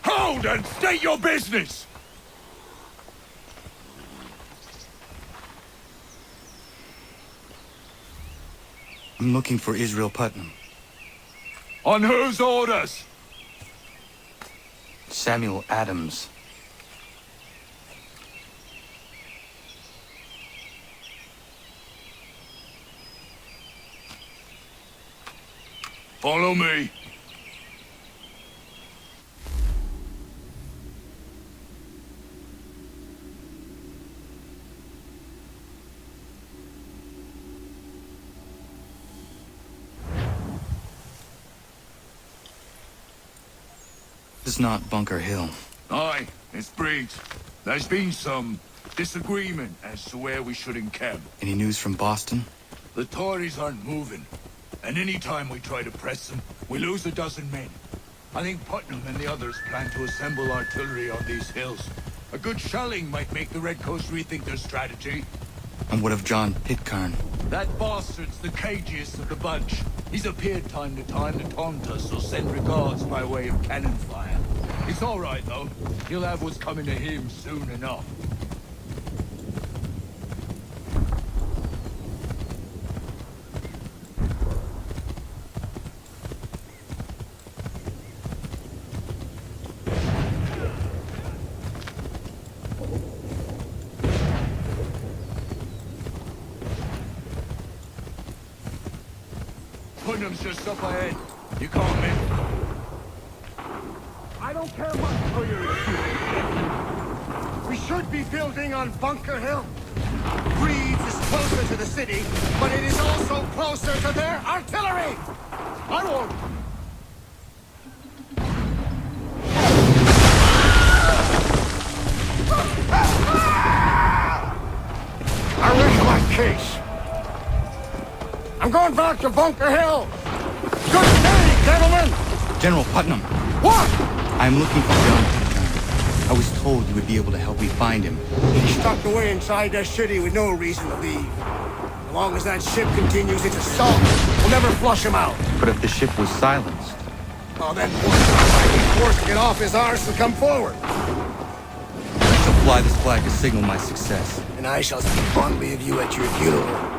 Hold and state your business! I'm looking for Israel Putnam. On whose orders? Samuel Adams. Follow me. This is not Bunker Hill. Aye, it's Briggs. There's been some disagreement as to where we should encamp. Any news from Boston? The Tories aren't moving, and any time we try to press them, we lose a dozen men. I think Putnam and the others plan to assemble artillery on these hills. A good shelling might make the Redcoats rethink their strategy. And what of John Pitcairn? That bastard's the cagiest of the bunch. He's appeared time to time to taunt us or send regards by way of cannon fire. It's all right, though. He'll have what's coming to him soon enough. Putnam's just up ahead. You call me? I don't care much for your excuse. We should be building on Bunker Hill. Reed's is closer to the city, but it is also closer to their artillery! Onward! I rest my case. I'm going back to Bunker Hill! Good day, gentlemen! General Putnam! What? I'm looking for John Pitcairn. I was told you would be able to help me find him. He's stuck away inside that city with no reason to leave. As long as that ship continues its assault, we'll never flush him out. But if the ship was silenced... Oh, then might be forced to get off his arse and come forward. I shall fly this flag to signal my success. And I shall speak fondly of you at your funeral.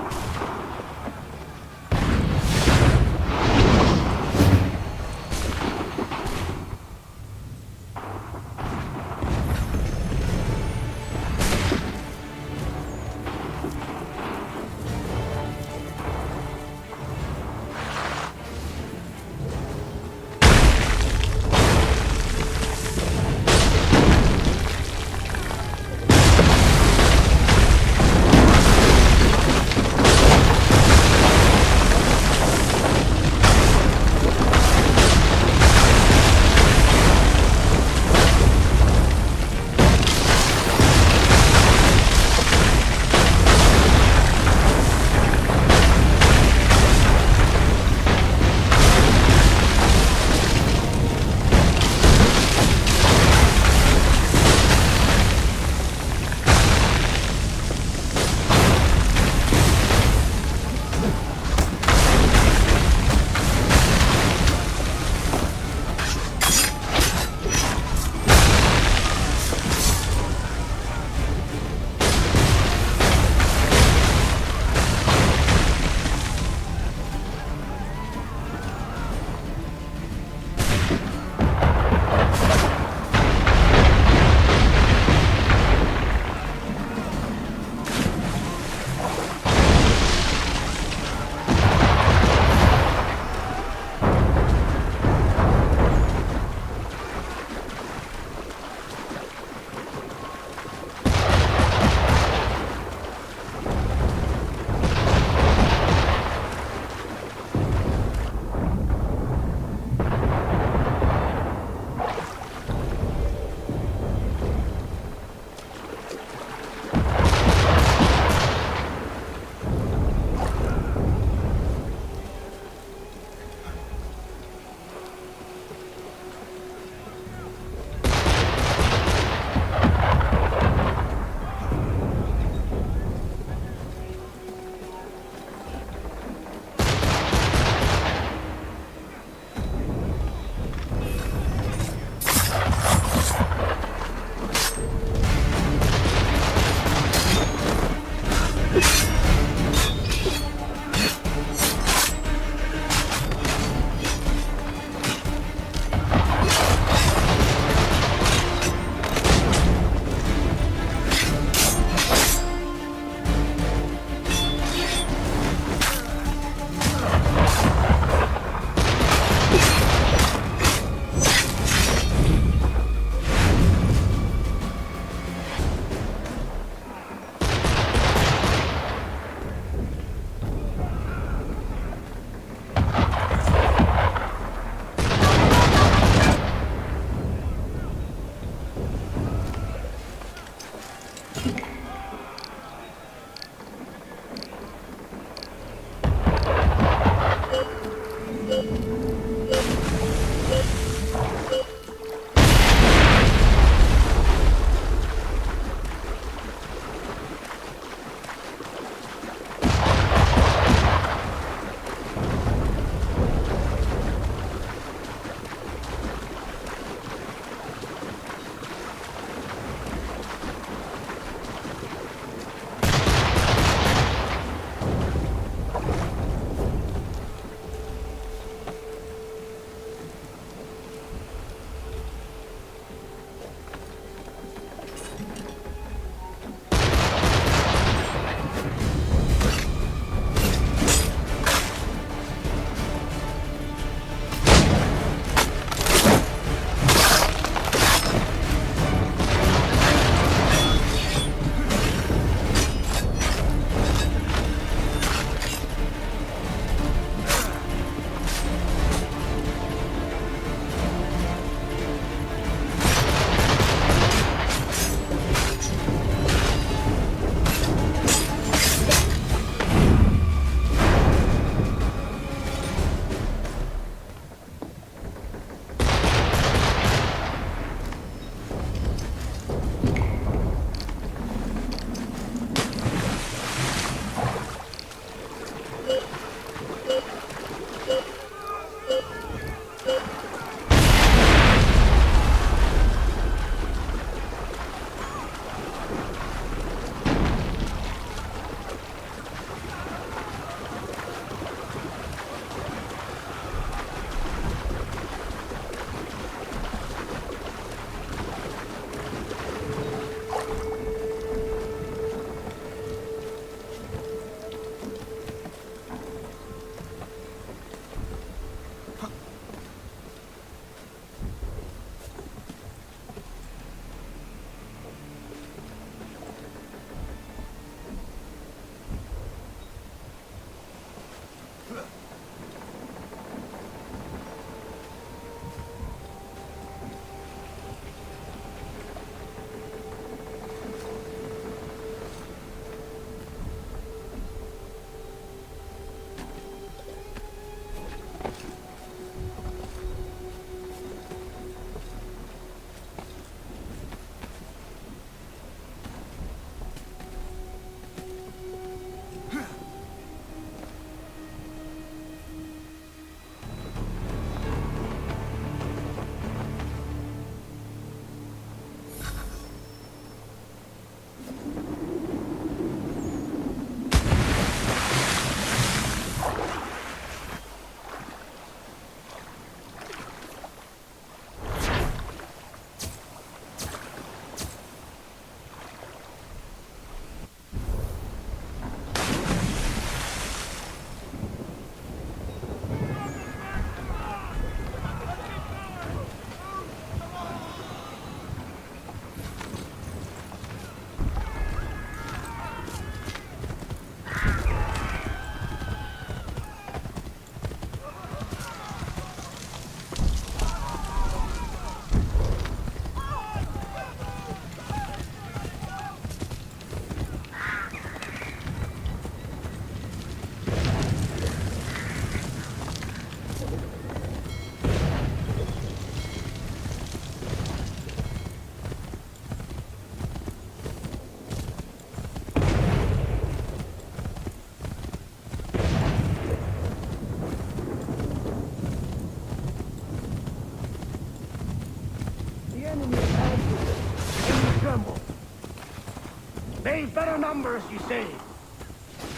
numbers, you say.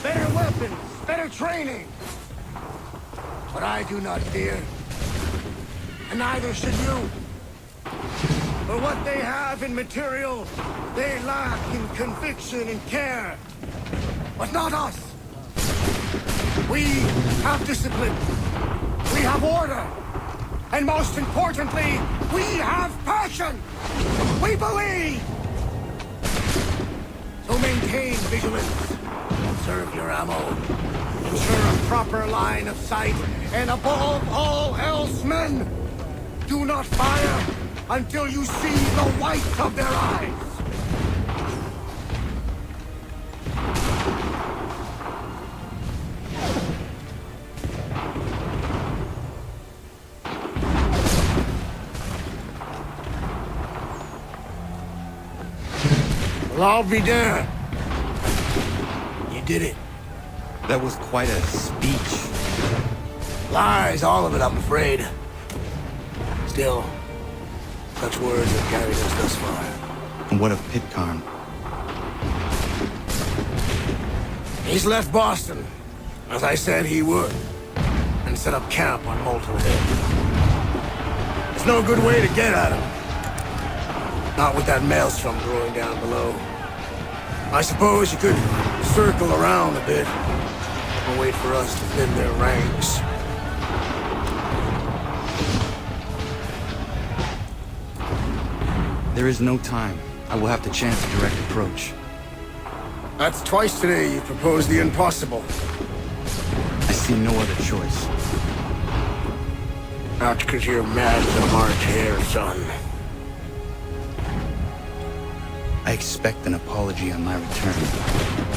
Better weapons, better training. But I do not fear. And neither should you. For what they have in material, they lack in conviction and care. But not us. We have discipline. We have order. And most importantly, we have passion. We believe. So maintain vigilance. Conserve your ammo. Ensure a proper line of sight. And above all else, men, do not fire until you see the white of their eyes. Well, I'll be damned. You did it. That was quite a speech. Lies, all of it, I'm afraid. Still, such words have carried us thus far. And what of Pitcairn? He's left Boston, as I said he would, and set up camp on Moulton Hill. There's no good way to get at him. Not with that maelstrom growing down below. I suppose you could circle around a bit, and wait for us to thin their ranks. There is no time. I will have to chance a direct approach. That's twice today you proposed the impossible. I see no other choice. Not because you're mad as a March hare, son. I expect an apology on my return.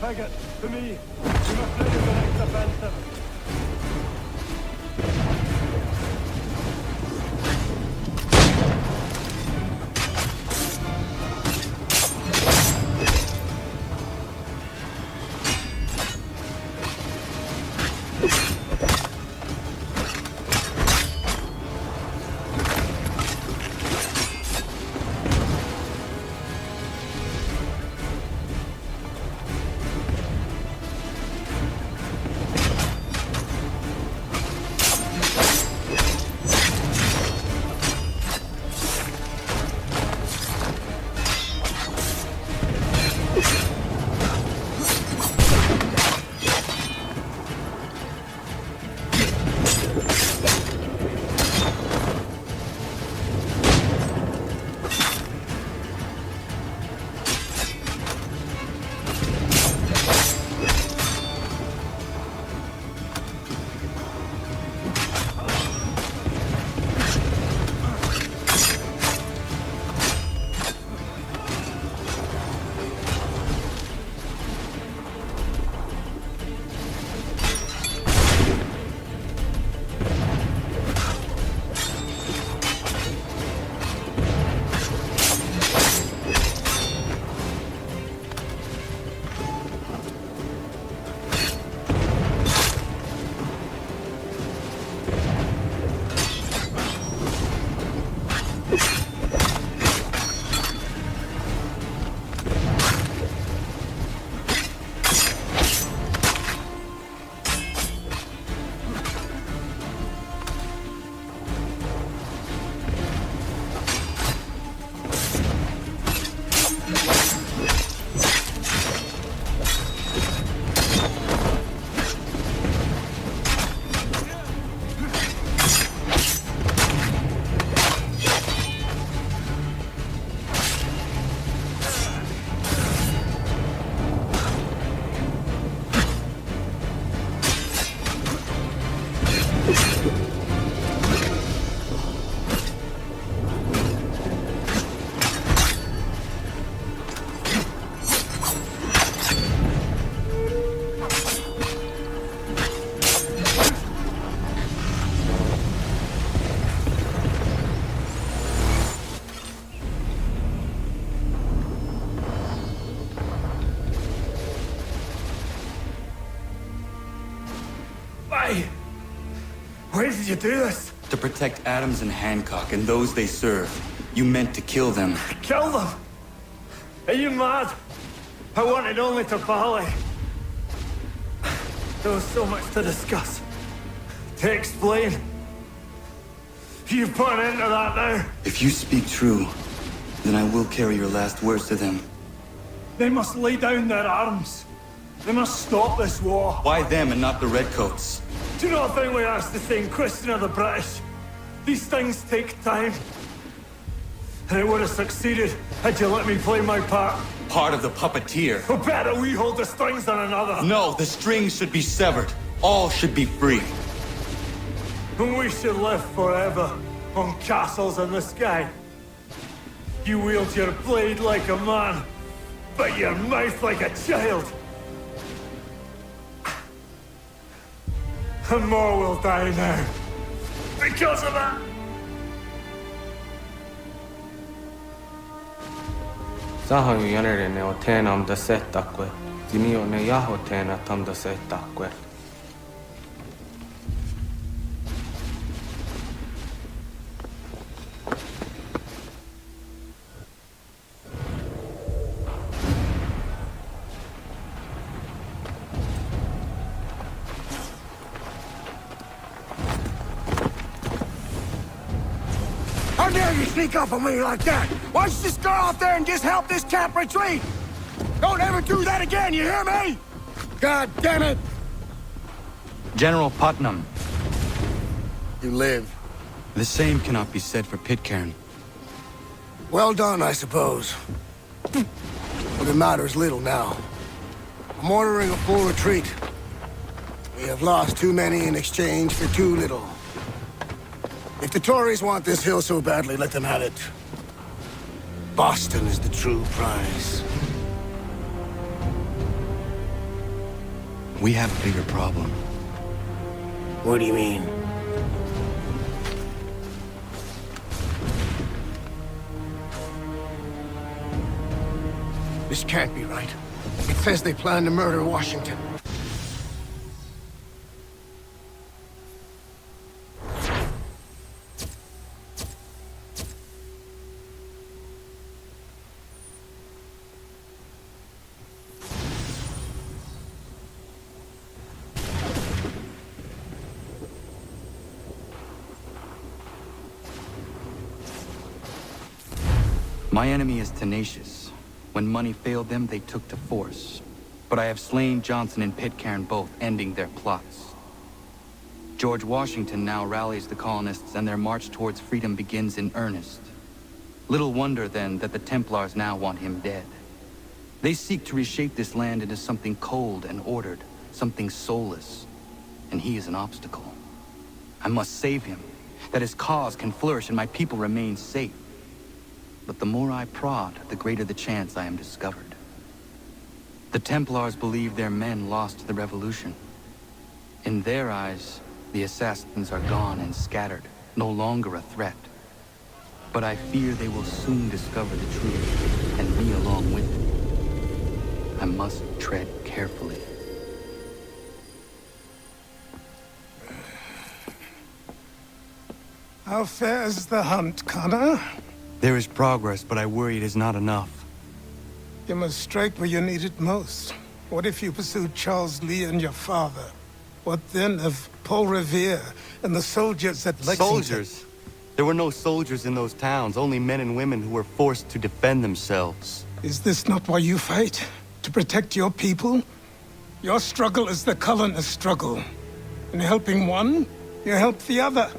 Piggott, to me. We must ready the next offensive. Why did you do this? To protect Adams and Hancock and those they serve. You meant to kill them. Kill them? Are you mad? I wanted only to parley. There was so much to discuss. To explain. You put an end to that now. If you speak true, then I will carry your last words to them. They must lay down their arms. They must stop this war. Why them and not the Redcoats? Do you not think we asked the same question of the British? These things take time. And it would have succeeded had you let me play my part. Part of the puppeteer. Or better, we hold the strings on another. No, the strings should be severed. All should be free. And we should live forever on castles in the sky. You wield your blade like a man, but your mouth like a child. And more will die now. Because of that. Sahan jänerene o teenam da settakwe. Zimio ne jaho teena tam da settakwe. How dare you sneak up on me like that? Why don't you just go out there and just help this camp retreat? Don't ever do that again, you hear me? God damn it! General Putnam. You live. The same cannot be said for Pitcairn. Well done, I suppose. But it matters little now. I'm ordering a full retreat. We have lost too many in exchange for too little. If the Tories want this hill so badly, let them have it. Boston is the true prize. We have a bigger problem. What do you mean? This can't be right. It says they plan to murder Washington. My enemy is tenacious. When money failed them, they took to force. But I have slain Johnson and Pitcairn both, ending their plots. George Washington now rallies the colonists, and their march towards freedom begins in earnest. Little wonder, then, that the Templars now want him dead. They seek to reshape this land into something cold and ordered, something soulless. And he is an obstacle. I must save him, that his cause can flourish and my people remain safe. But the more I prod, the greater the chance I am discovered. The Templars believe their men lost the revolution. In their eyes, the assassins are gone and scattered, no longer a threat. But I fear they will soon discover the truth, and me along with it. I must tread carefully. How fares the hunt, Connor? There is progress, but I worry it is not enough. You must strike where you need it most. What if you pursued Charles Lee and your father? What then of Paul Revere and the soldiers at Lexington? Soldiers? There were no soldiers in those towns, only men and women who were forced to defend themselves. Is this not why you fight? To protect your people? Your struggle is the colonist struggle. In helping one, you help the other.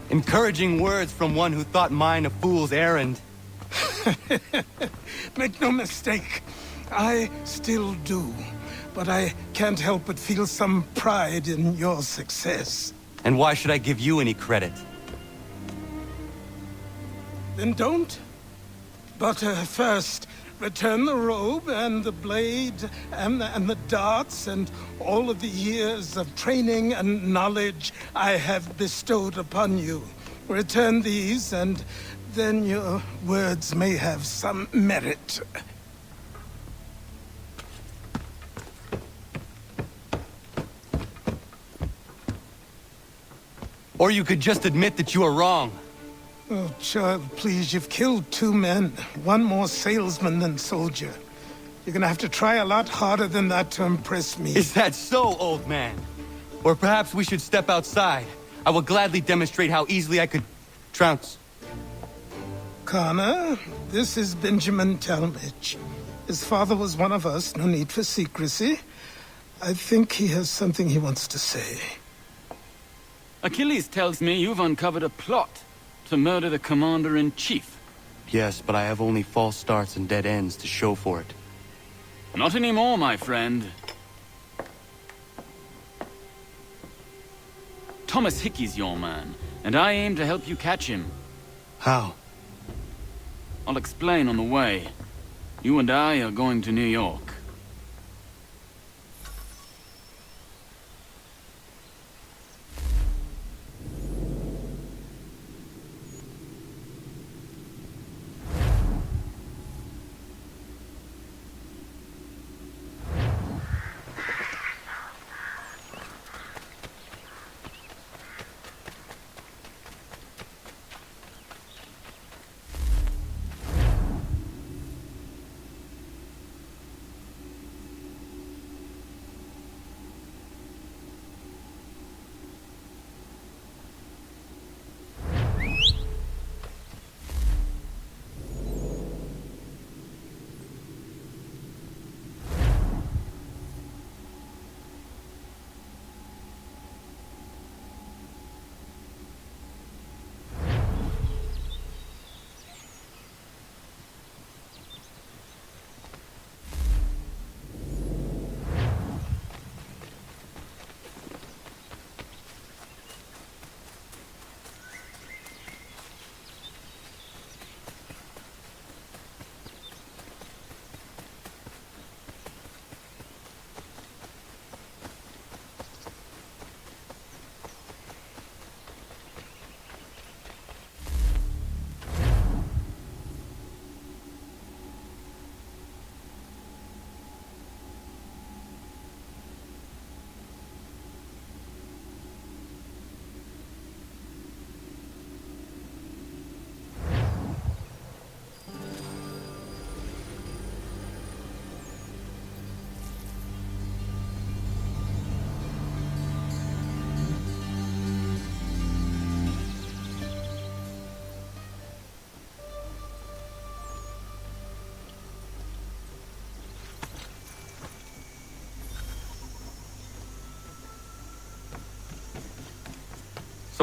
Encouraging words from one who thought mine a fool's errand. Make no mistake, I still do. But I can't help but feel some pride in your success. And why should I give you any credit? Then don't. But first, return the robe and the blade and the darts and all of the years of training and knowledge I have bestowed upon you. Return these, and then your words may have some merit. Or you could just admit that you are wrong. Oh, child, please, you've killed 2 men. One more salesman than soldier. You're gonna have to try a lot harder than that to impress me. Is that so, old man? Or perhaps we should step outside. I will gladly demonstrate how easily I could trounce. Connor, this is Benjamin Talmadge. His father was one of us, no need for secrecy. I think he has something he wants to say. Achilles tells me you've uncovered a plot to murder the Commander-in-Chief. Yes, but I have only false starts and dead ends to show for it. Not anymore, my friend. Thomas Hickey's your man, and I aim to help you catch him. How? I'll explain on the way. You and I are going to New York.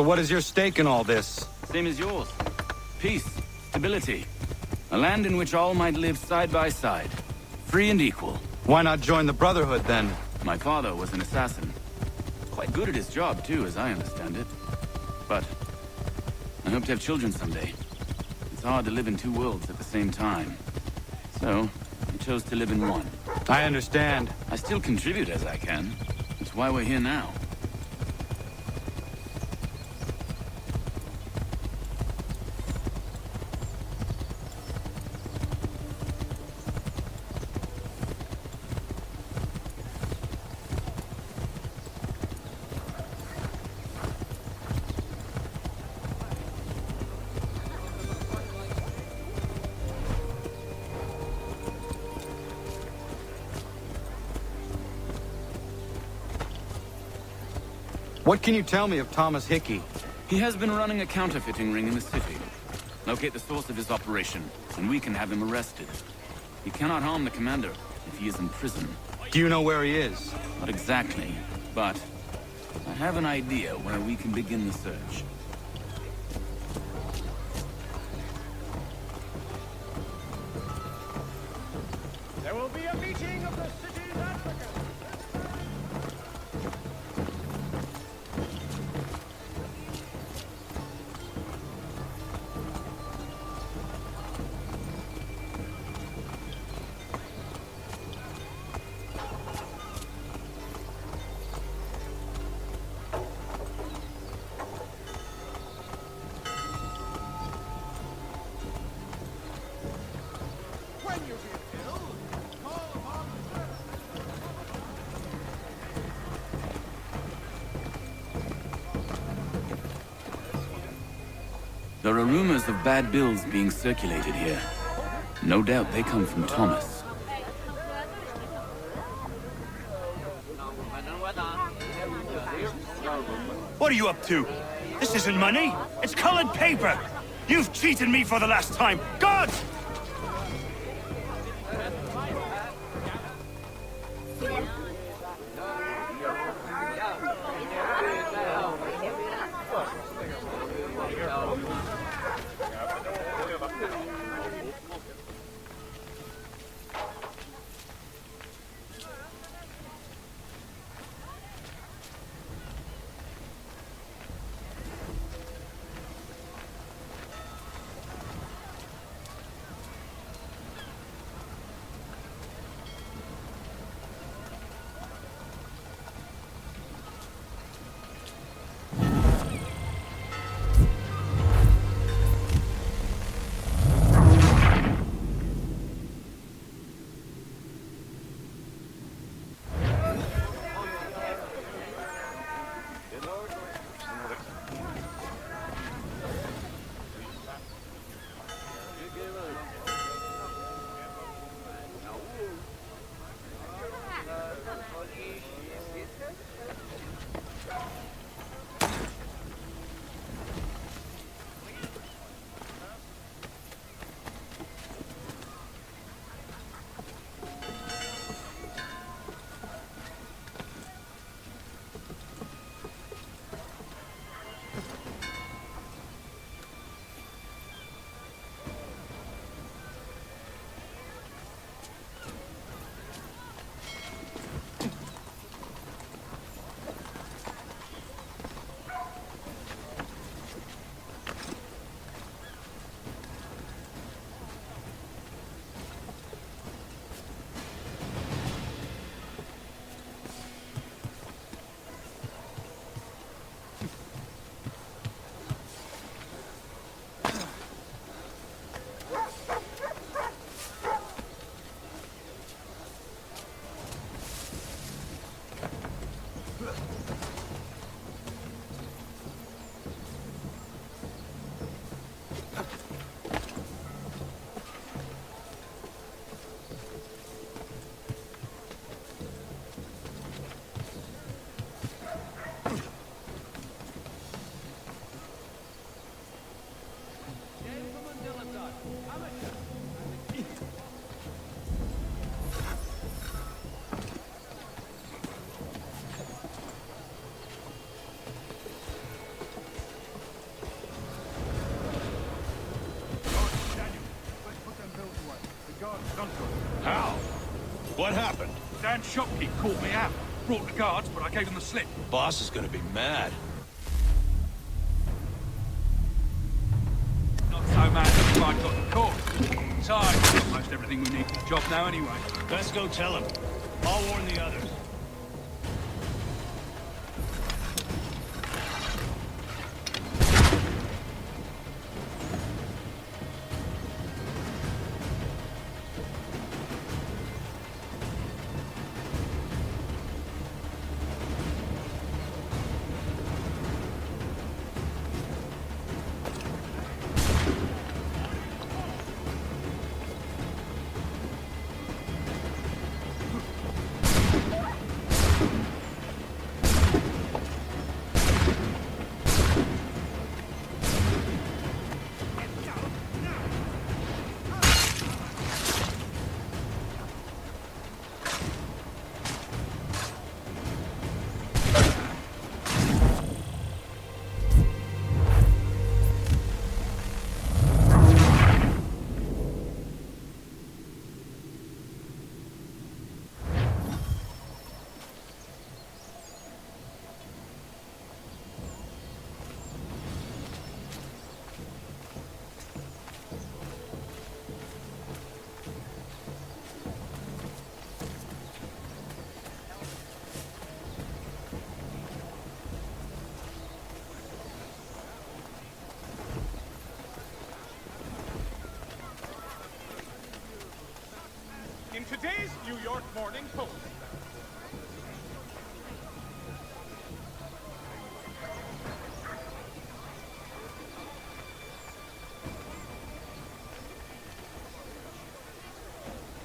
So what is your stake in all this? Same as yours. Peace, stability. A land in which all might live side by side. Free and equal. Why not join the Brotherhood, then? My father was an assassin. Quite good at his job, too, as I understand it. But I hope to have children someday. It's hard to live in two worlds at the same time. So, I chose to live in one. I understand. I still contribute as I can. That's why we're here now. What can you tell me of Thomas Hickey? He has been running a counterfeiting ring in the city. Locate the source of his operation, and we can have him arrested. He cannot harm the commander if he is in prison. Do you know where he is? Not exactly, but I have an idea where we can begin the search. There will be a meeting of the city's advocates. There are rumors of bad bills being circulated here. No doubt they come from Thomas. What are you up to? This isn't money. It's colored paper. You've cheated me for the last time. God! What happened? Dan's shopkeep caught me out. Brought the guards, but I gave him the slip. Boss is gonna be mad. Not so mad if I got the caught. Besides, we've got most everything we need for the job now anyway. Let's go tell him. I'll warn the others. In today's New York Morning Post.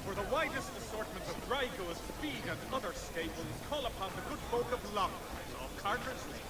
For the widest assortment of dry goods, feed and other staples, call upon the good folk of Long off Carter's Lane.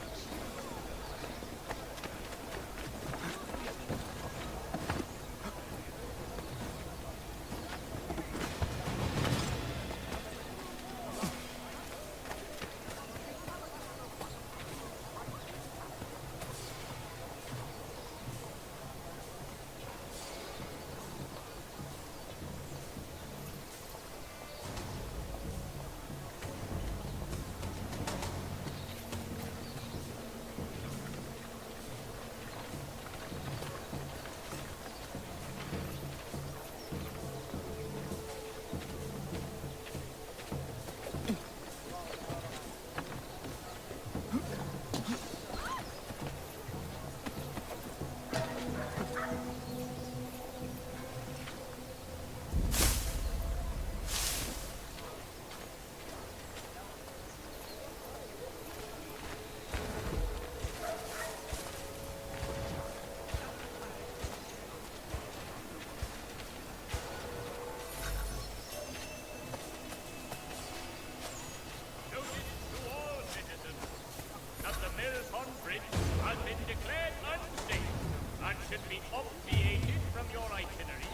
should be obviated from your itinerary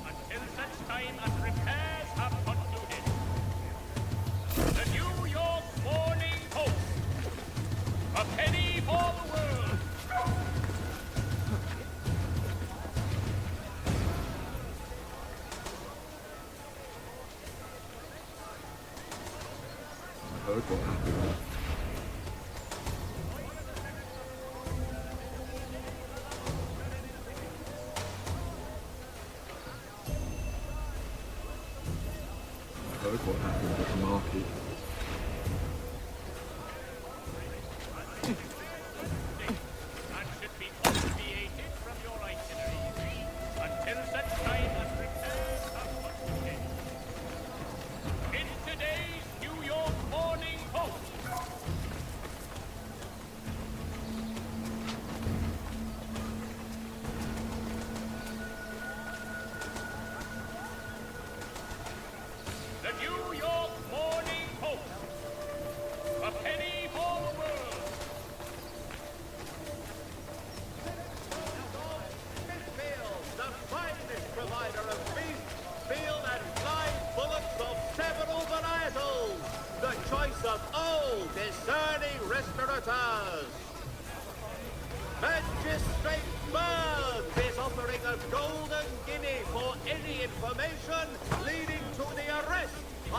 until such time as repairs have concluded. The New York Morning Post. A penny for the world. I heard what happened. Heard what happened at the market. And should be obviated from your itinerary until such time as repairs have concluded. In today's New York Morning Post. The New York Morning Post.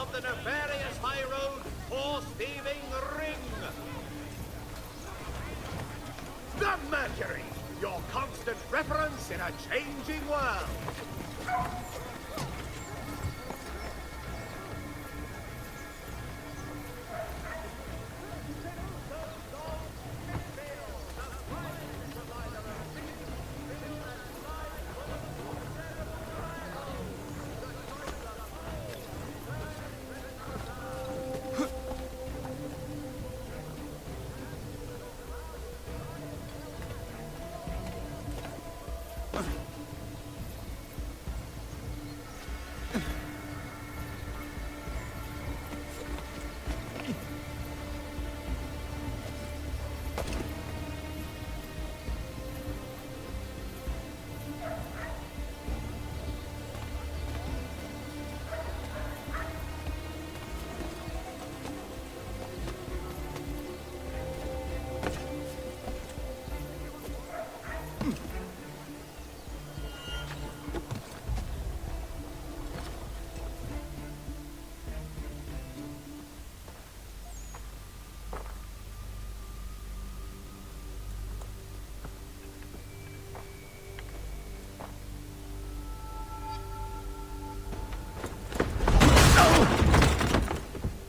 of the nefarious high road horse-thieving ring. The Mercury, your constant reference in a changing world.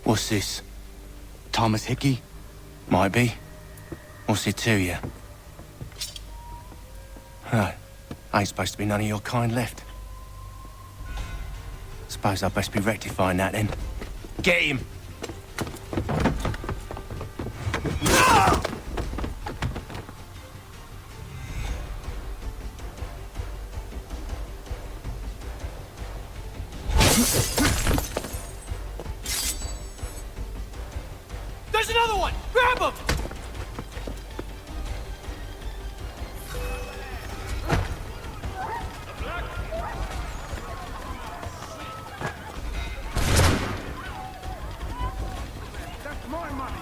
What's this? Thomas Hickey? Might be. What's it to you? Oh, ain't supposed to be none of your kind left. Suppose I'd best be rectifying that then. Get him! There's another one! Grab him! That's my money.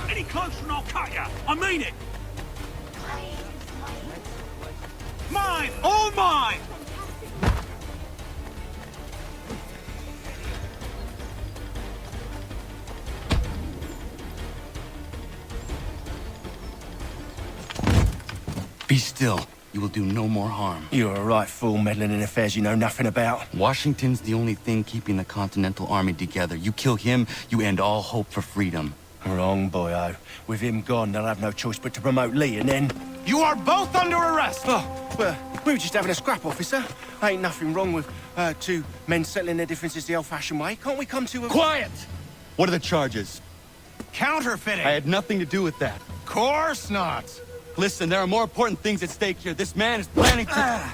Any closer and I'll cut ya! I mean it! Mine! All mine! Be still. You will do no more harm. You're a right fool meddling in affairs you know nothing about. Washington's the only thing keeping the Continental Army together. You kill him, you end all hope for freedom. Wrong, boyo. With him gone, they'll have no choice but to promote Lee, and then... You are both under arrest! Oh, well, we were just having a scrap, officer. Ain't nothing wrong with two men settling their differences the old-fashioned way. Can't we come to a... Quiet! What are the charges? Counterfeiting! I had nothing to do with that. Course not! Listen, there are more important things at stake here. This man is planning to...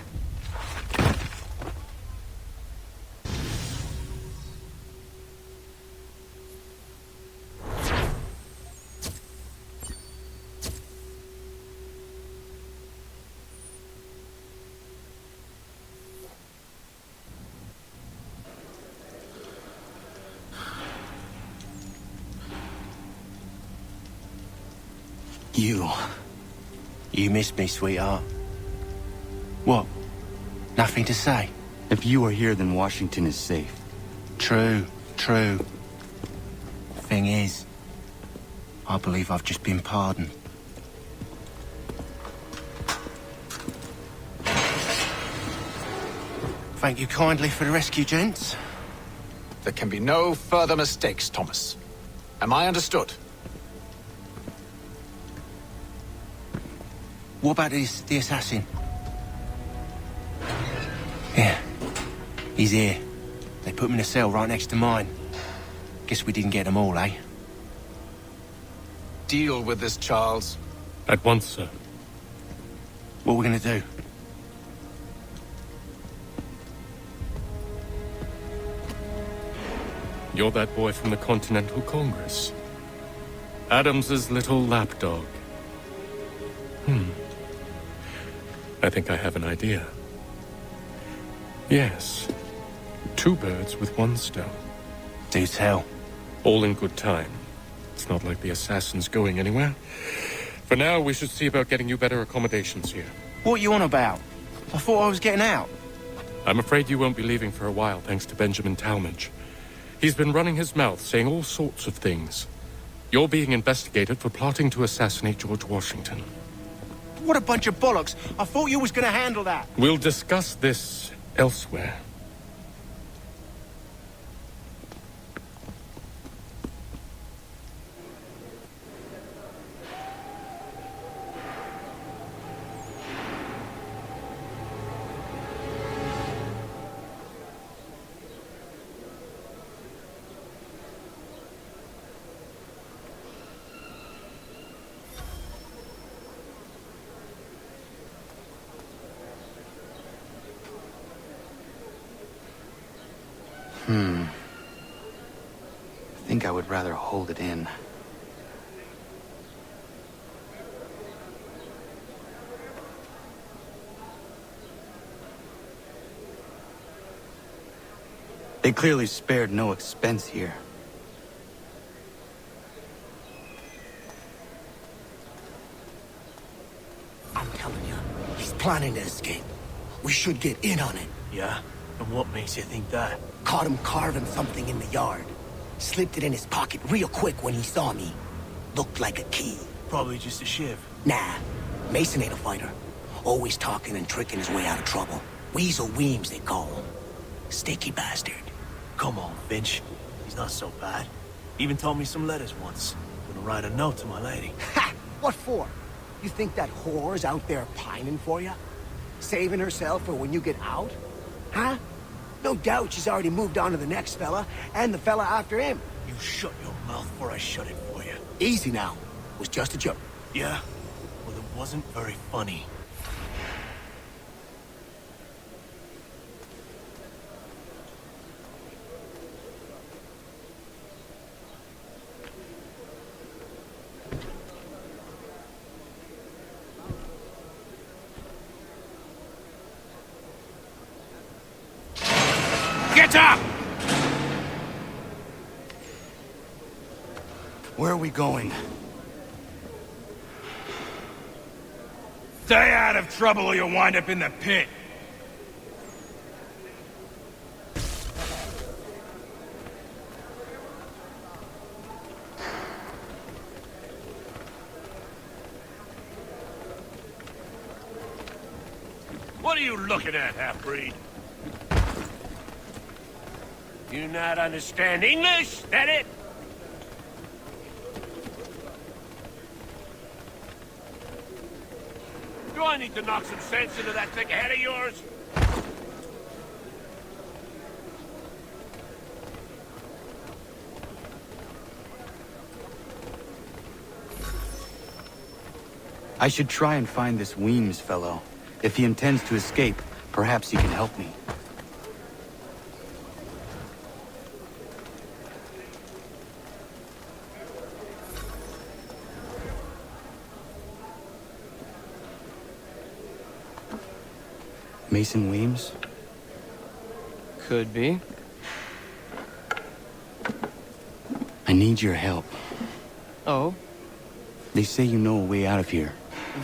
You missed me, sweetheart. What? Nothing to say? If you are here, then Washington is safe. True, true. Thing is, I believe I've just been pardoned. Thank you kindly for the rescue, gents. There can be no further mistakes, Thomas. Am I understood? What about the assassin? Yeah. He's here. They put him in a cell right next to mine. Guess we didn't get them all, eh? Deal with this, Charles. At once, sir. What are we gonna do? You're that boy from the Continental Congress. Adams's little lapdog. I think I have an idea. Yes. 2 birds with 1 stone. Do tell. All in good time. It's not like the assassin's going anywhere. For now, we should see about getting you better accommodations here. What are you on about? I thought I was getting out. I'm afraid you won't be leaving for a while, thanks to Benjamin Talmadge. He's been running his mouth, saying all sorts of things. You're being investigated for plotting to assassinate George Washington. What a bunch of bollocks. I thought you was gonna handle that. We'll discuss this elsewhere. I think I would rather hold it in. They clearly spared no expense here. I'm telling you, he's planning to escape. We should get in on it. Yeah? And what makes you think that? Caught him carving something in the yard. Slipped it in his pocket real quick when he saw me. Looked like a key. Probably just a shiv. Nah, Mason ain't a fighter. Always talking and tricking his way out of trouble. Weasel Weems, they call him. Sticky bastard. Come on, Finch. He's not so bad. Even told me some letters once. Gonna write a note to my lady. Ha! What for? You think that whore's out there pining for you? Saving herself for when you get out? Huh? No doubt she's already moved on to the next fella, and the fella after him. You shut your mouth before I shut it for you. Easy now. It was just a joke. Yeah? Well, it wasn't very funny. Get up! Where are we going? Stay out of trouble or you'll wind up in the pit. What are you looking at, half-breed? You not understand English, that it? Do I need to knock some sense into that thick head of yours? I should try and find this Weems fellow. If he intends to escape, perhaps he can help me. Mason Weems? Could be. I need your help. Oh? They say you know a way out of here.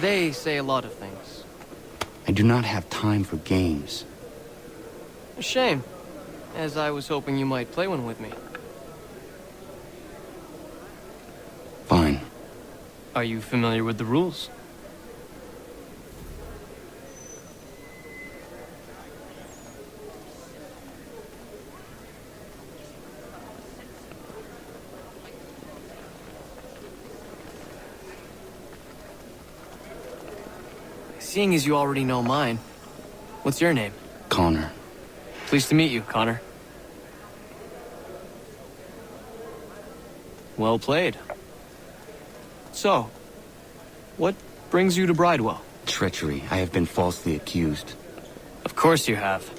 They say a lot of things. I do not have time for games. A shame, as I was hoping you might play one with me. Fine. Are you familiar with the rules? Seeing as you already know mine, what's your name? Connor. Pleased to meet you, Connor. Well played. So, what brings you to Bridewell? Treachery. I have been falsely accused. Of course you have.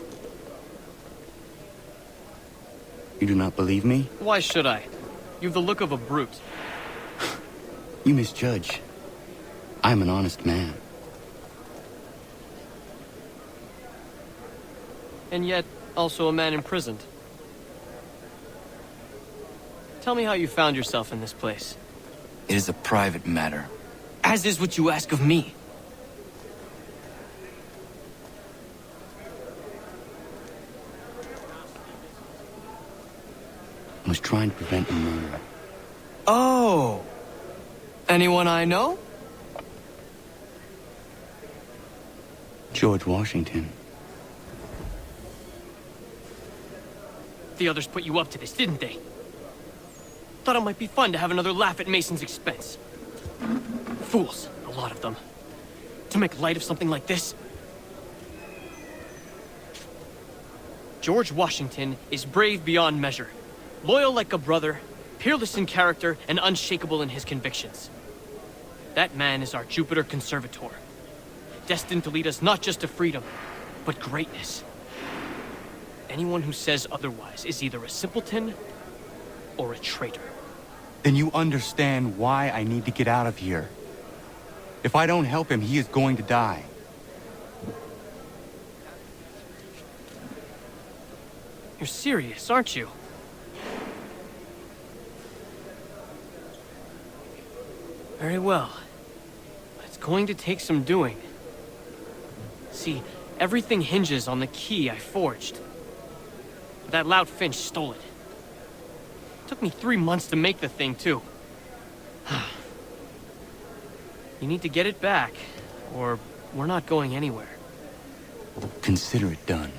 You do not believe me? Why should I? You've the look of a brute. You misjudge. I am an honest man. And yet, also a man imprisoned. Tell me how you found yourself in this place. It is a private matter. As is what you ask of me. I was trying to prevent a murder. Oh! Anyone I know? George Washington. The others put you up to this, didn't they? Thought it might be fun to have another laugh at Mason's expense. Fools, a lot of them. To make light of something like this. George Washington is brave beyond measure. Loyal like a brother, peerless in character, and unshakable in his convictions. That man is our Jupiter Conservator. Destined to lead us not just to freedom, but greatness. Anyone who says otherwise is either a simpleton or a traitor. Then you understand why I need to get out of here. If I don't help him, he is going to die. You're serious, aren't you? Very well. But it's going to take some doing. See, everything hinges on the key I forged. That lout Finch stole it. Took me 3 months to make the thing, too. You need to get it back, or we're not going anywhere. Consider it done.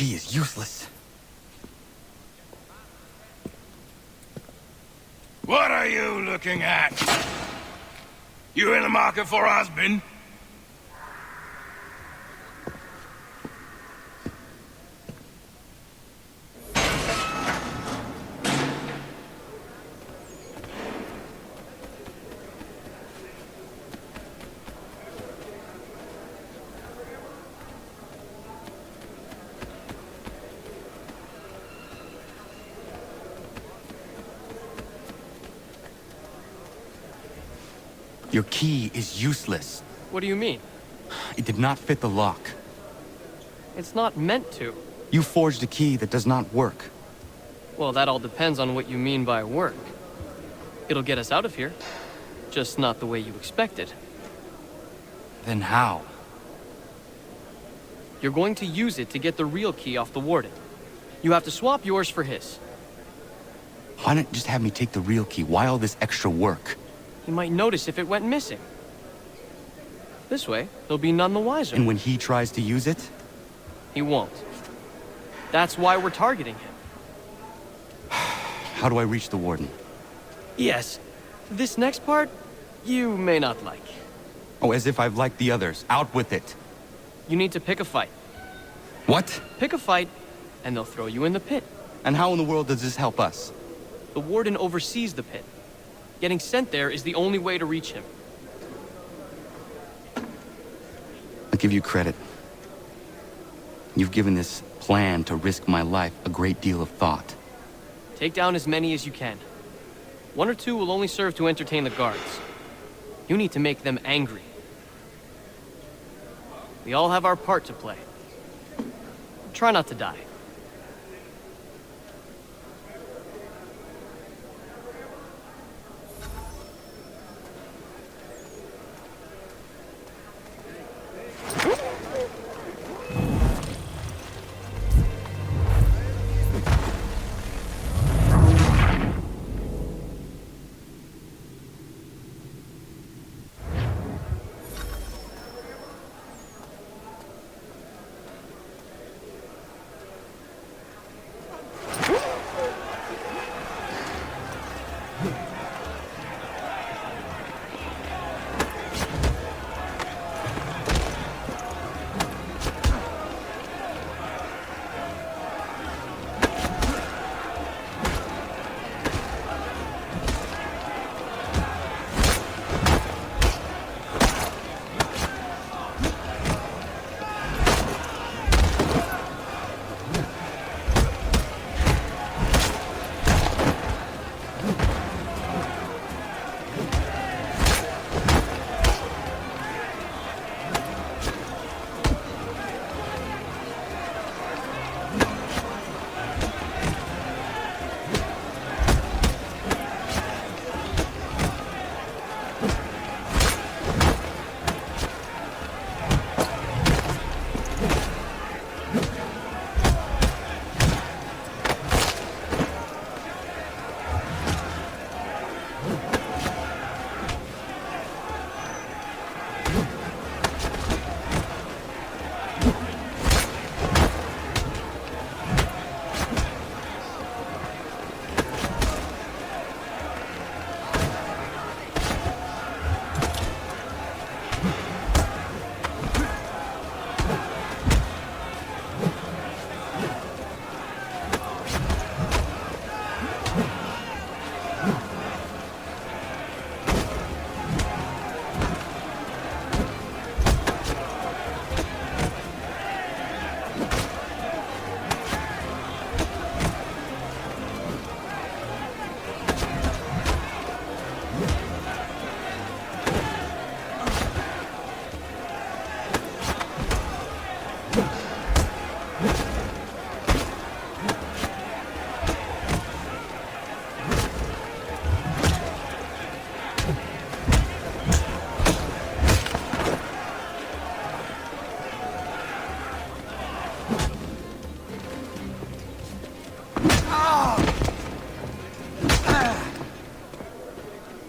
key is useless. What are you looking at? You in the market for a husband? Your key is useless. What do you mean? It did not fit the lock. It's not meant to. You forged a key that does not work. Well, that all depends on what you mean by work. It'll get us out of here. Just not the way you expected. Then how? You're going to use it to get the real key off the warden. You have to swap yours for his. Why not just have me take the real key? Why all this extra work? He might notice if it went missing. This way, he'll be none the wiser. And when he tries to use it? He won't. That's why we're targeting him. How do I reach the warden? Yes. This next part, you may not like. Oh, as if I've liked the others. Out with it. You need to pick a fight. What? Pick a fight, and they'll throw you in the pit. And how in the world does this help us? The warden oversees the pit. Getting sent there is the only way to reach him. I'll give you credit. You've given this plan to risk my life a great deal of thought. Take down as many as you can. 1 or 2 will only serve to entertain the guards. You need to make them angry. We all have our part to play. Try not to die.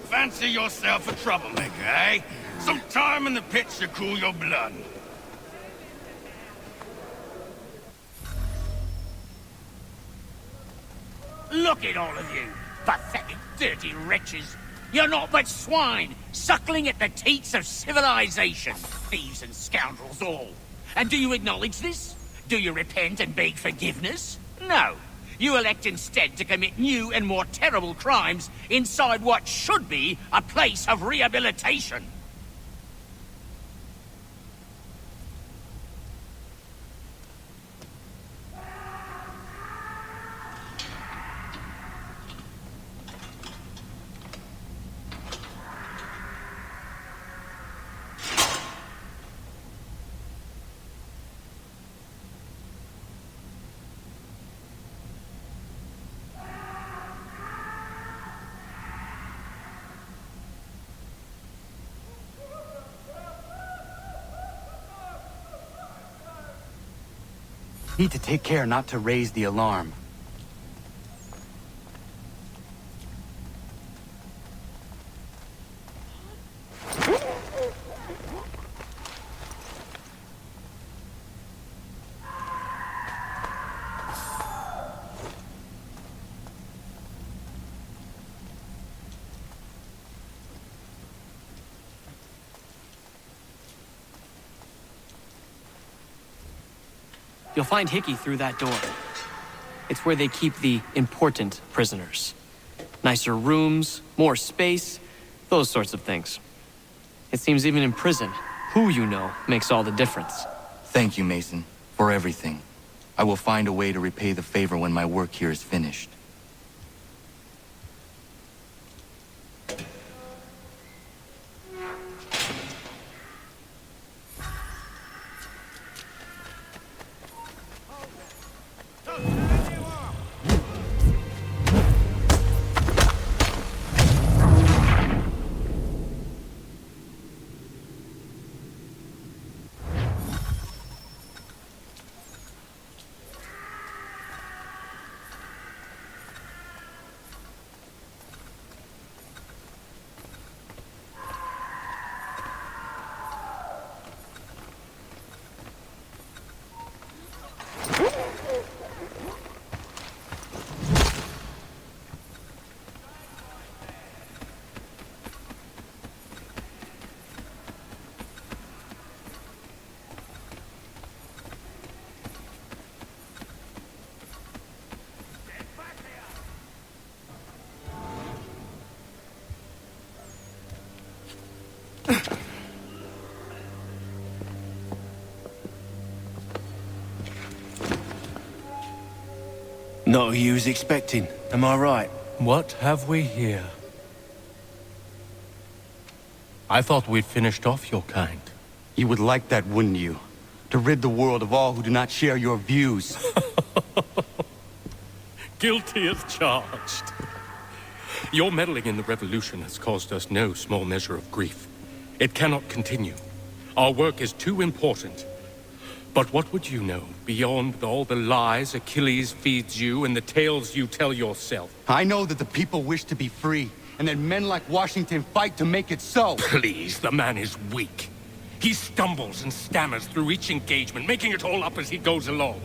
Fancy yourself a troublemaker, eh? Some time in the pit should cool your blood. it, all of you! Pathetic, dirty wretches! You're not but swine, suckling at the teats of civilization. Thieves and scoundrels all. And do you acknowledge this? Do you repent and beg forgiveness? No. You elect instead to commit new and more terrible crimes inside what should be a place of rehabilitation. Need to take care not to raise the alarm. You'll find Hickey through that door. It's where they keep the important prisoners. Nicer rooms, more space, those sorts of things. It seems even in prison, who you know makes all the difference. Thank you, Mason, for everything. I will find a way to repay the favor when my work here is finished. Not who you was expecting, am I right? What have we here? I thought we'd finished off your kind. You would like that, wouldn't you? To rid the world of all who do not share your views. Guilty as charged. Your meddling in the revolution has caused us no small measure of grief. It cannot continue. Our work is too important. But what would you know beyond all the lies Achilles feeds you and the tales you tell yourself? I know that the people wish to be free, and that men like Washington fight to make it so. Please, the man is weak. He stumbles and stammers through each engagement, making it all up as he goes along.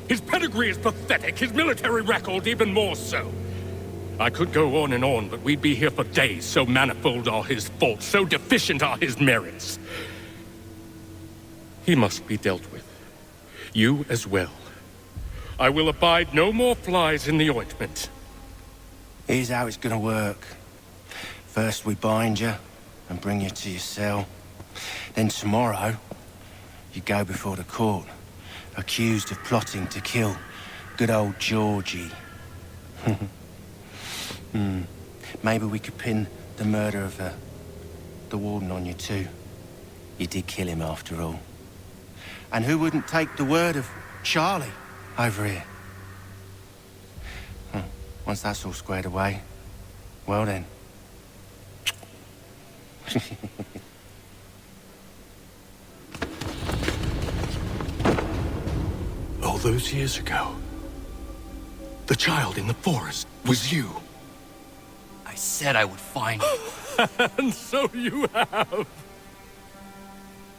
His pedigree is pathetic, his military record even more so. I could go on and on, but we'd be here for days, so manifold are his faults, so deficient are his merits. He must be dealt with. You as well. I will abide no more flies in the ointment. Here's how it's gonna work. First we bind you and bring you to your cell. Then tomorrow, you go before the court, accused of plotting to kill good old Georgie. Maybe we could pin the murder of the warden on you too. You did kill him after all. And who wouldn't take the word of Charlie over here? Once that's all squared away, well then. All those years ago, the child in the forest was you. I said I would find you. And so you have.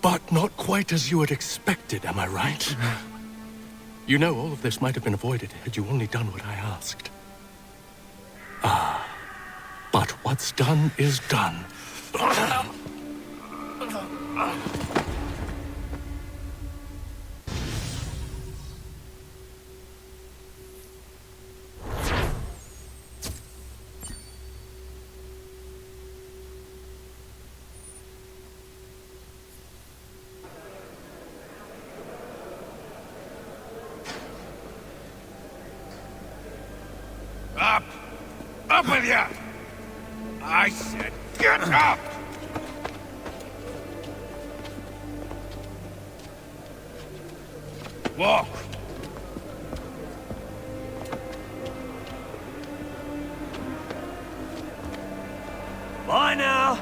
But not quite as you had expected, am I right? You know, all of this might have been avoided had you only done what I asked. But what's done is done. Up! Up with you! I said get up! Walk! Bye now!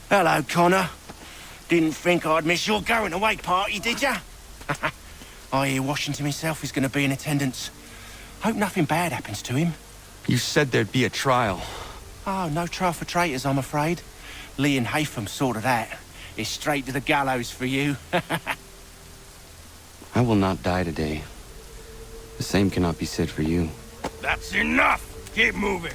Hello, Connor. Didn't think I'd miss your going-away party, did ya? I hear Washington himself is going to be in attendance. Hope nothing bad happens to him. You said there'd be a trial. Oh, no trial for traitors, I'm afraid. Lee and Haytham sorted that. It's straight to the gallows for you. I will not die today. The same cannot be said for you. That's enough! Keep moving!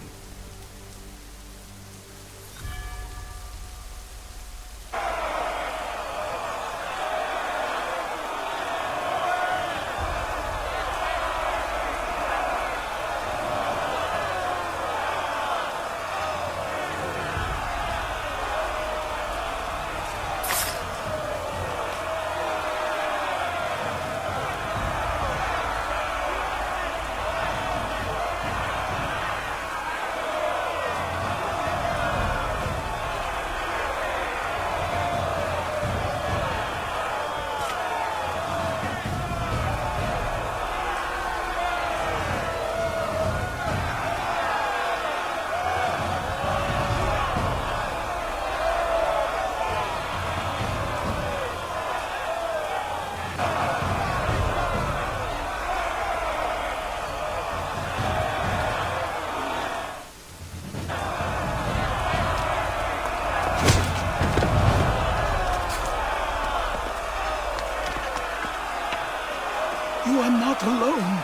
You are not alone.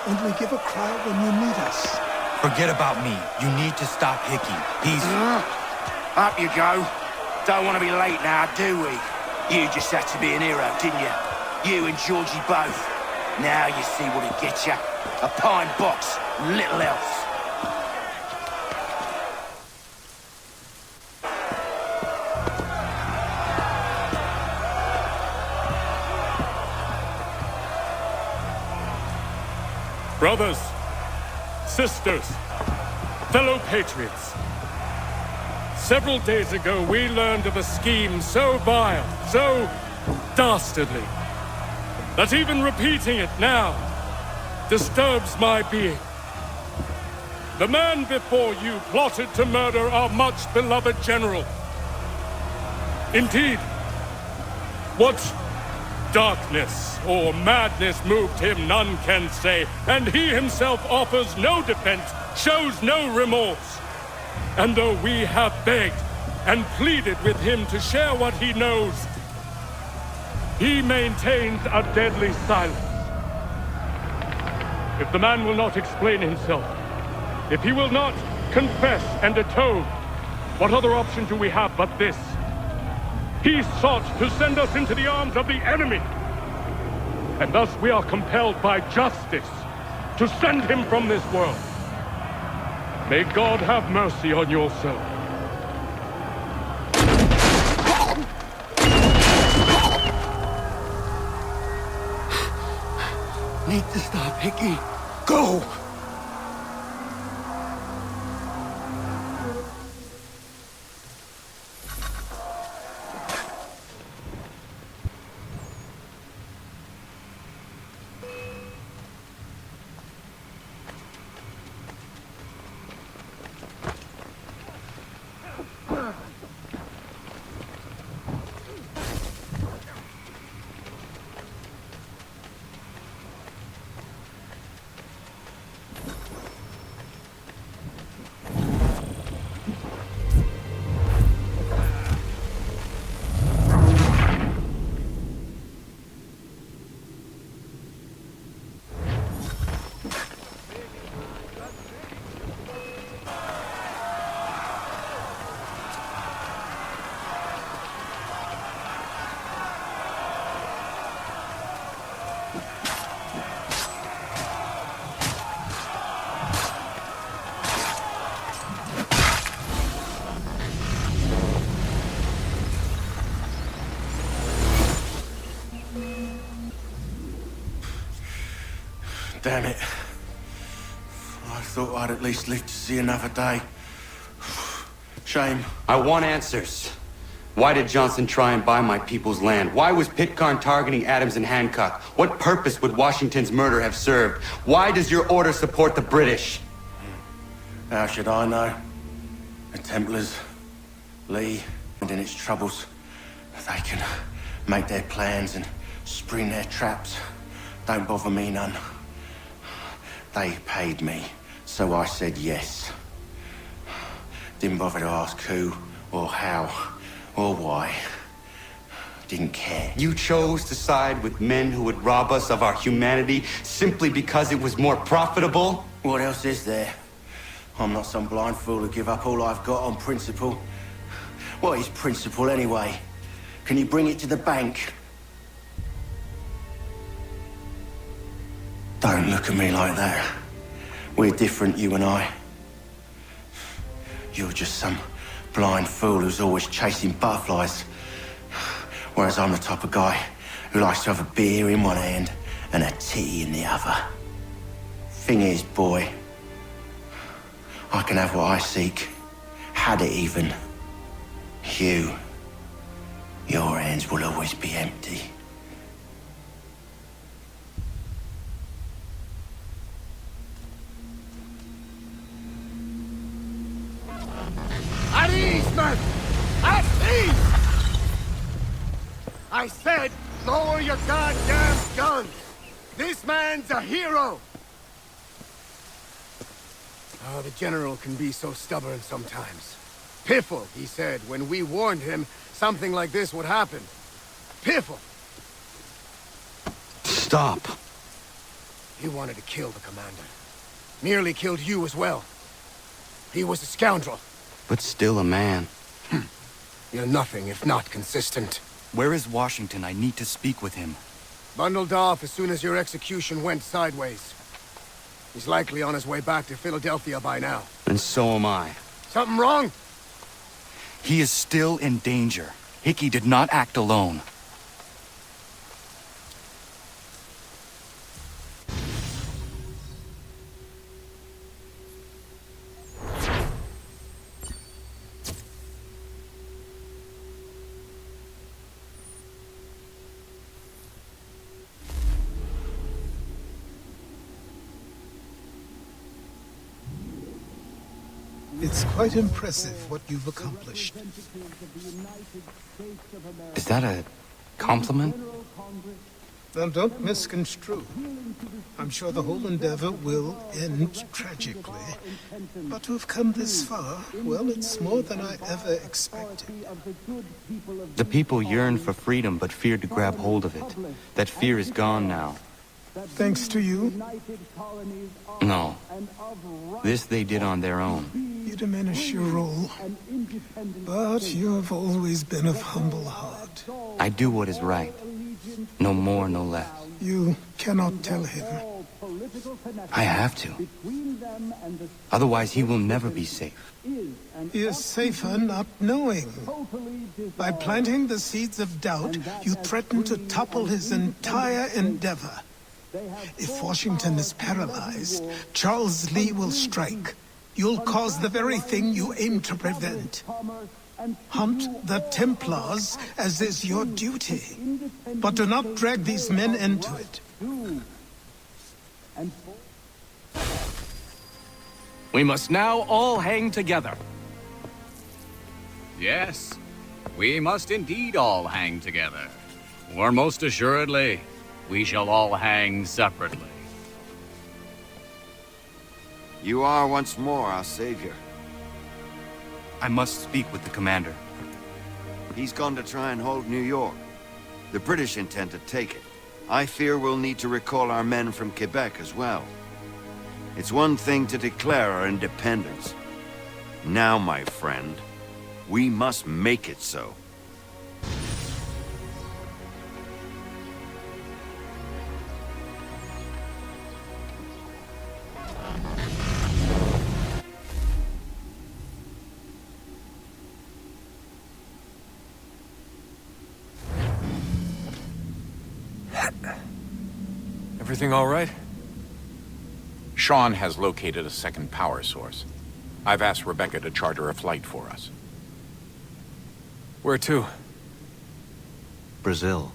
Only give a cry when you need us. Forget about me. You need to stop Hickey. He's... Up you go. Don't want to be late now, do we? You just had to be an hero, didn't you? You and Georgie both. Now you see what it gets you. A pine box, little else. Brothers, sisters, fellow patriots. Several days ago, we learned of a scheme so vile, so dastardly, that even repeating it now disturbs my being. The man before you plotted to murder our much-beloved general. Indeed, what darkness or madness moved him, none can say, and he himself offers no defense, shows no remorse. And though we have begged and pleaded with him to share what he knows, he maintains a deadly silence. If the man will not explain himself, if he will not confess and atone, What other option do we have but this? He sought to send us into the arms of the enemy. And thus we are compelled by justice to send him from this world. May God have mercy on your soul. Need to stop, Hickey. Go! Damn it. I thought I'd at least live to see another day. Shame. I want answers. Why did Johnson try and buy my people's land? Why was Pitcairn targeting Adams and Hancock? What purpose would Washington's murder have served? Why does your order support the British? How should I know? The Templars, Lee, and in its troubles, they can make their plans and spring their traps. Don't bother me none. They paid me, so I said yes. Didn't bother to ask who, or how, or why. Didn't care. You chose to side with men who would rob us of our humanity simply because it was more profitable? What else is there? I'm not some blind fool who give up all I've got on principle. What is principle anyway? Can you bring it to the bank? Don't look at me like that. We're different, you and I. You're just some blind fool who's always chasing butterflies. Whereas I'm the type of guy who likes to have a beer in one hand and a tea in the other. Thing is, boy, I can have what I seek. Had it even. Your hands will always be empty. At ease, men! At ease! I said, lower your goddamn guns! This man's a hero! Oh, the General can be so stubborn sometimes. Piffle, he said, when we warned him something like this would happen. Piffle! Stop. He wanted to kill the commander. Nearly killed you as well. He was a scoundrel. But still a man. You're nothing if not consistent. Where is Washington? I need to speak with him. Bundled off as soon as your execution went sideways. He's likely on his way back to Philadelphia by now. And so am I. Something wrong? He is still in danger. Hickey did not act alone. It's quite impressive what you've accomplished. Is that a compliment? Now, don't misconstrue. I'm sure the whole endeavor will end tragically. But to have come this far, well, it's more than I ever expected. The people yearned for freedom but feared to grab hold of it. That fear is gone now. Thanks to you? No. This they did on their own. You diminish your role. But you have always been of humble heart. I do what is right. No more, no less. You cannot tell him. I have to. Otherwise, he will never be safe. He is safer not knowing. By planting the seeds of doubt, you threaten to topple his entire endeavor. If Washington is paralyzed, Charles Lee will strike. You'll cause the very thing you aim to prevent. Hunt the Templars, as is your duty. But do not drag these men into it. We must now all hang together. Yes, we must indeed all hang together. Or most assuredly, we shall all hang separately. You are once more our savior. I must speak with the commander. He's gone to try and hold New York. The British intend to take it. I fear we'll need to recall our men from Quebec as well. It's one thing to declare our independence. Now, my friend, we must make it so. Everything all right? Sean has located a second power source. I've asked Rebecca to charter a flight for us. Where to? Brazil.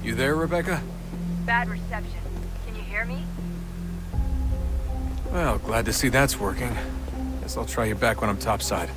You there, Rebecca? Bad reception. Can you hear me? Well, glad to see that's working. Guess I'll try you back when I'm topside.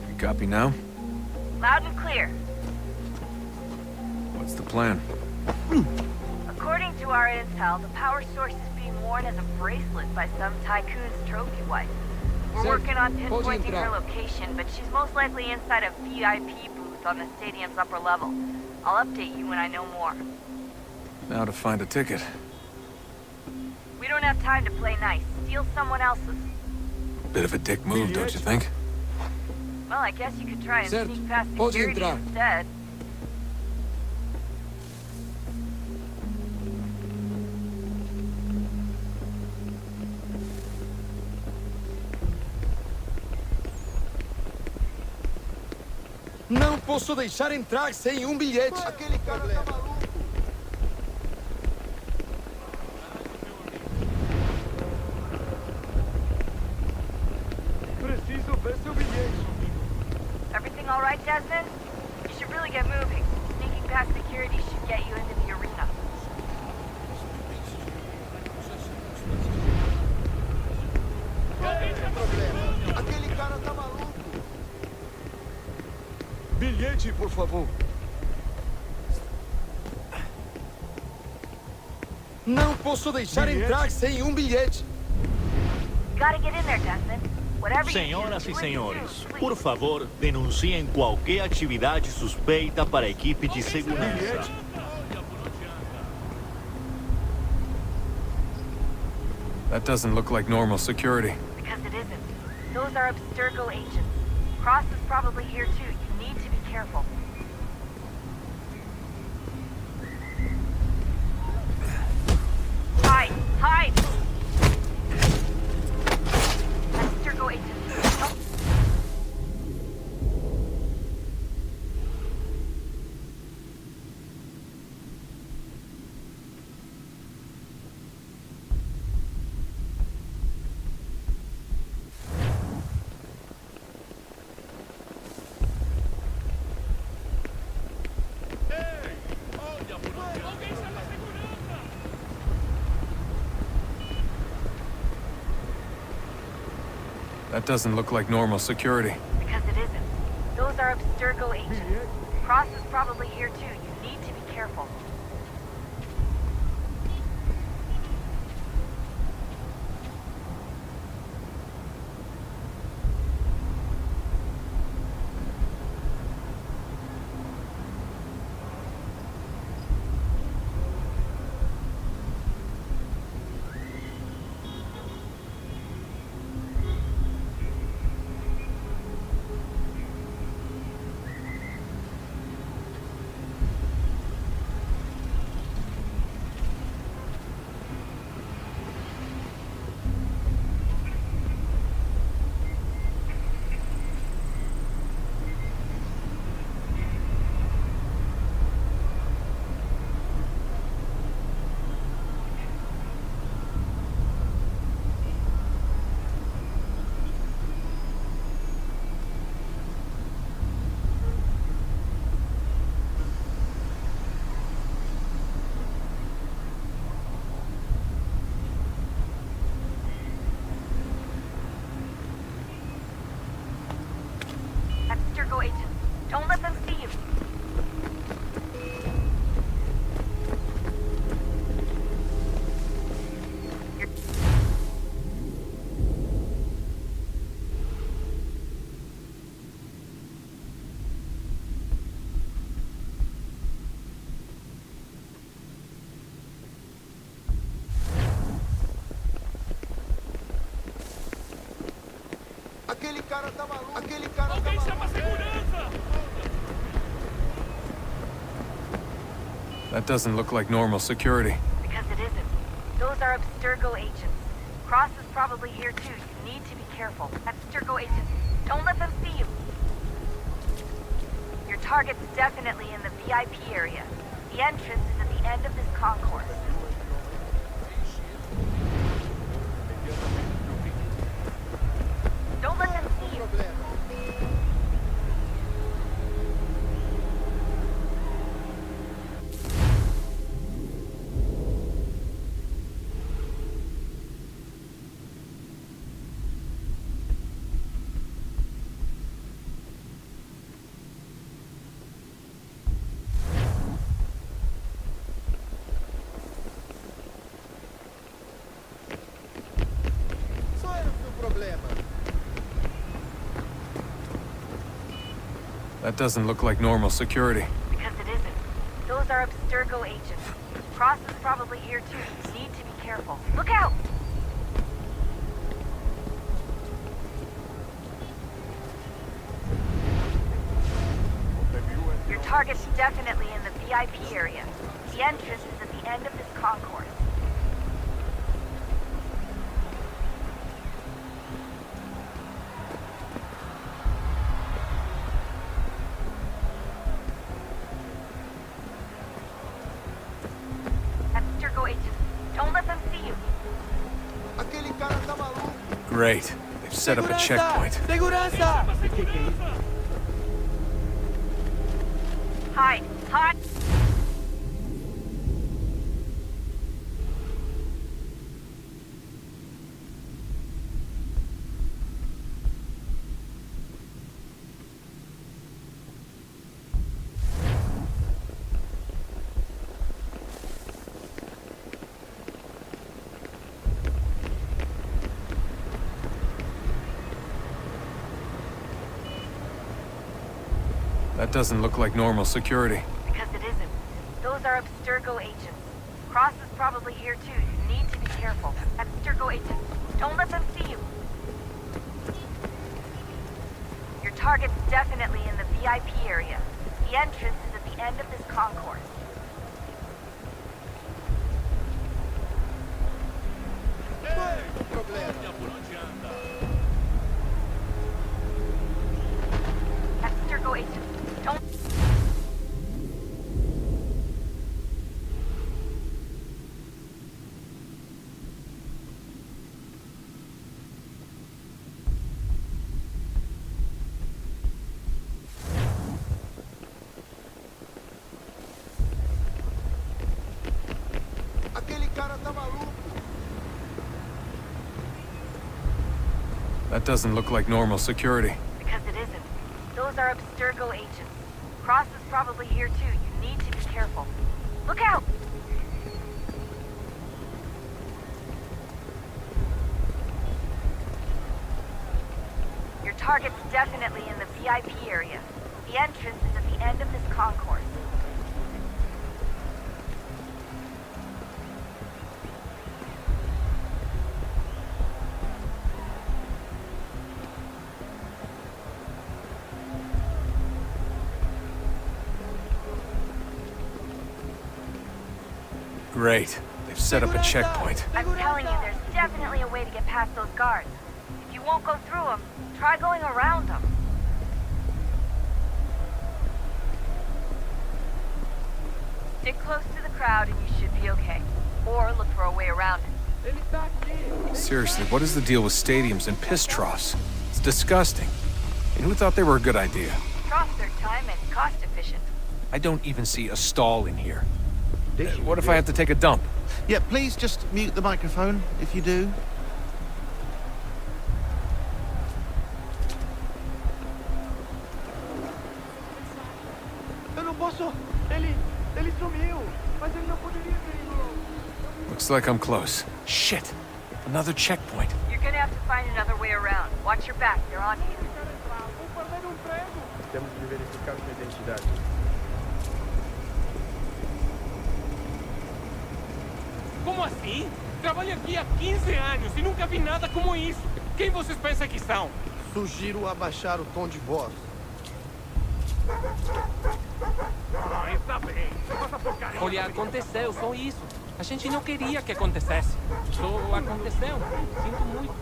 You copy now? Loud and clear. What's the plan? According to our intel, the power source is being worn as a bracelet by some tycoon's trophy wife. We're working on pinpointing her location, but she's most likely inside a VIP booth on the stadium's upper level. I'll update you when I know more. Now to find a ticket. We don't have time to play nice. Steal someone else's. Bit of a dick move, don't you think? Well, I guess you could try and sneak past security instead. Não posso deixar entrar sem bilhete. Aquele cara tá maluco. Preciso ver seu bilhete. Everything all right, Desmond? You should really get moving. Sneaking past security should get you into the arena. Aquele cara tá maluco. Bilhete, por favor. Não posso deixar entrar sem bilhete. Gotta get in there, Desmond. Whatever you do, Senhoras e do it senhores, soon, please. por favor, denunciem qualquer atividade suspeita para a equipe de segurança. That doesn't look like normal security. Because it isn't. Those are Abstergo agents. Cross is probably here too. You need to be careful. Hide! Hide! Abstergo agents. Don't... That doesn't look like normal security. Because it isn't. Those are Abstergo agents. Cross is probably here too. You need to be careful. Abstergo agents. Don't let them see you. Aquele cara tá maluco. Aquele cara tá Alguém maluco. chama a segurança! That doesn't look like normal security. Because it isn't. Those are Abstergo agents. Cross is probably here too. You need to be careful. Abstergo agents. Don't let them see you. Your target's definitely in the VIP area. The entrance is at the end of this concourse. Don't let them see you. Só era o seu problema. That doesn't look like normal security. Because it isn't. Those are Abstergo agents. Cross is probably here too. You need to be careful. Look out! Your target's definitely in the VIP area. The entrance is at the end of this concourse. Abstergo agents. Don't let them see you. Aquele cara tá maluco. Great. They've set up a checkpoint. Segurança! Hide! Hide! That doesn't look like normal security. Because it isn't. Those are Abstergo agents. Cross is probably here too. You need to be careful. Abstergo agents. Don't let them see you. Your target's definitely in the VIP area. The entrance is at the end of this concourse. Abstergo agents. Don't... That doesn't look like normal security. Because it isn't. Those are Abstergo agents. Cross is probably here too. You need to be careful. Look out! Your target's definitely in the VIP area. The entrance is at the end of this concourse. Great. They've set up a checkpoint. I'm telling you, there's definitely a way to get past those guards. If you won't go through them, try going around them. Stick close to the crowd and you should be okay. Or look for a way around it. Seriously, what is the deal with stadiums and piss troughs? It's disgusting. And who thought they were a good idea? Troughs are time and cost efficient. I don't even see a stall in here. What if I have to take a dump? Yeah, please just mute the microphone if you do. Eu não posso. Ele sumiu. Mas ele não poderia ter ido. Looks like I'm close. Shit! Another checkpoint. You're gonna have to find another way around. Watch your back, they're on you. Temos que verificar sua identidade. Como assim? Trabalho aqui há 15 anos e nunca vi nada como isso. Quem vocês pensam que são? Sugiro abaixar o tom de voz. Ah, está bem. Passa porcaria. Olha, aconteceu, só isso. A gente não queria que acontecesse. Só aconteceu. Sinto muito.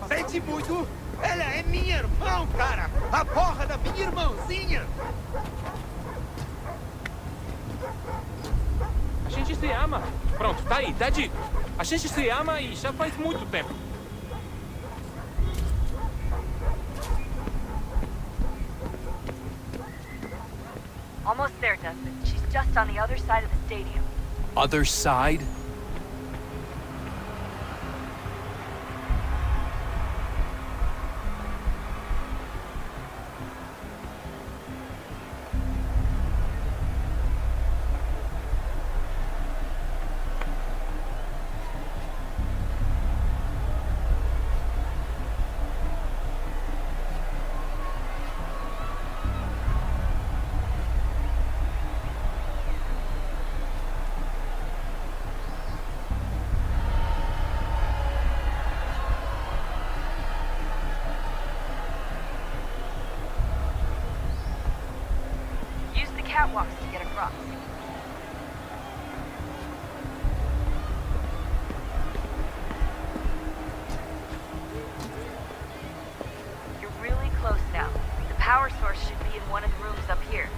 Sente muito? Ela é minha irmã, cara! A porra da minha irmãzinha! A gente se ama. Pronto, tá aí, tá dito. A gente se ama e já faz muito tempo. Almost there, Dustin. She's just on the other side of the stadium. Other side? Catwalks to get across. You're really close now. The power source should be in one of the rooms up here.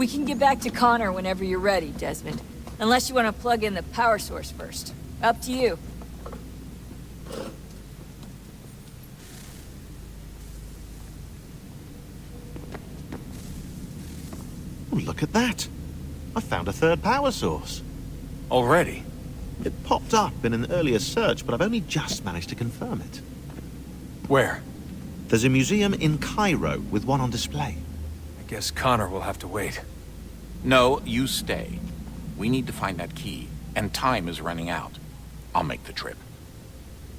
We can get back to Connor whenever you're ready, Desmond. Unless you want to plug in the power source first. Up to you. Oh, look at that. I found a third power source. Already? It popped up in an earlier search, but I've only just managed to confirm it. Where? There's a museum in Cairo with one on display. I guess Connor will have to wait. No, you stay. We need to find that key, and time is running out. I'll make the trip.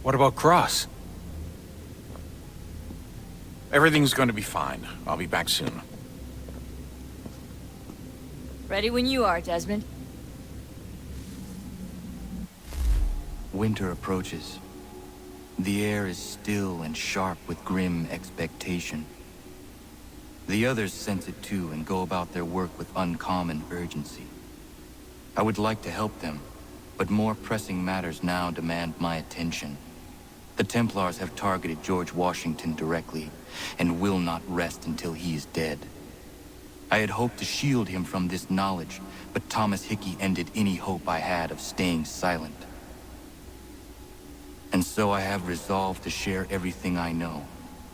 What about Cross? Everything's going to be fine. I'll be back soon. Ready when you are, Desmond. Winter approaches. The air is still and sharp with grim expectation. The others sense it too and go about their work with uncommon urgency. I would like to help them, but more pressing matters now demand my attention. The Templars have targeted George Washington directly, and will not rest until he is dead. I had hoped to shield him from this knowledge, but Thomas Hickey ended any hope I had of staying silent. And so I have resolved to share everything I know,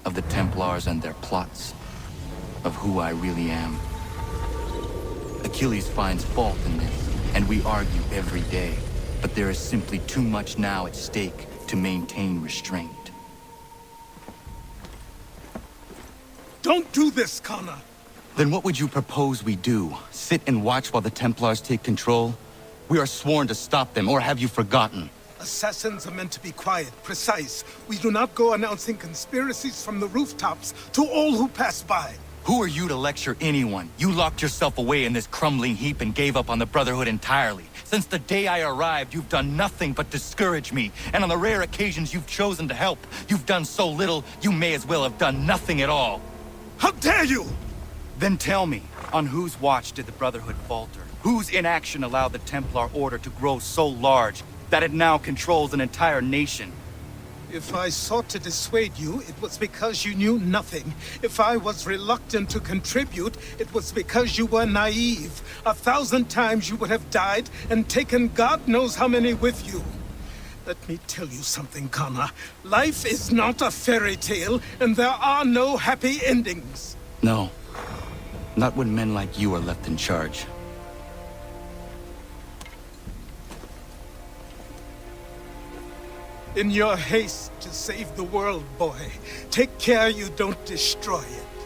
of the Templars and their plots, of who I really am. Achilles finds fault in this, and we argue every day, but there is simply too much now at stake to maintain restraint. Don't do this, Connor! Then what would you propose we do? Sit and watch while the Templars take control? We are sworn to stop them, or have you forgotten? Assassins are meant to be quiet, precise. We do not go announcing conspiracies from the rooftops to all who pass by. Who are you to lecture anyone? You locked yourself away in this crumbling heap and gave up on the Brotherhood entirely. Since the day I arrived, you've done nothing but discourage me. And on the rare occasions you've chosen to help, you've done so little, you may as well have done nothing at all. How dare you! Then tell me, on whose watch did the Brotherhood falter? Whose inaction allowed the Templar Order to grow so large that it now controls an entire nation? If I sought to dissuade you, it was because you knew nothing. If I was reluctant to contribute, it was because you were naive. 1,000 times you would have died and taken God knows how many with you. Let me tell you something, Connor. Life is not a fairy tale, and there are no happy endings. No. Not when men like you are left in charge. In your haste to save the world, boy, take care you don't destroy it.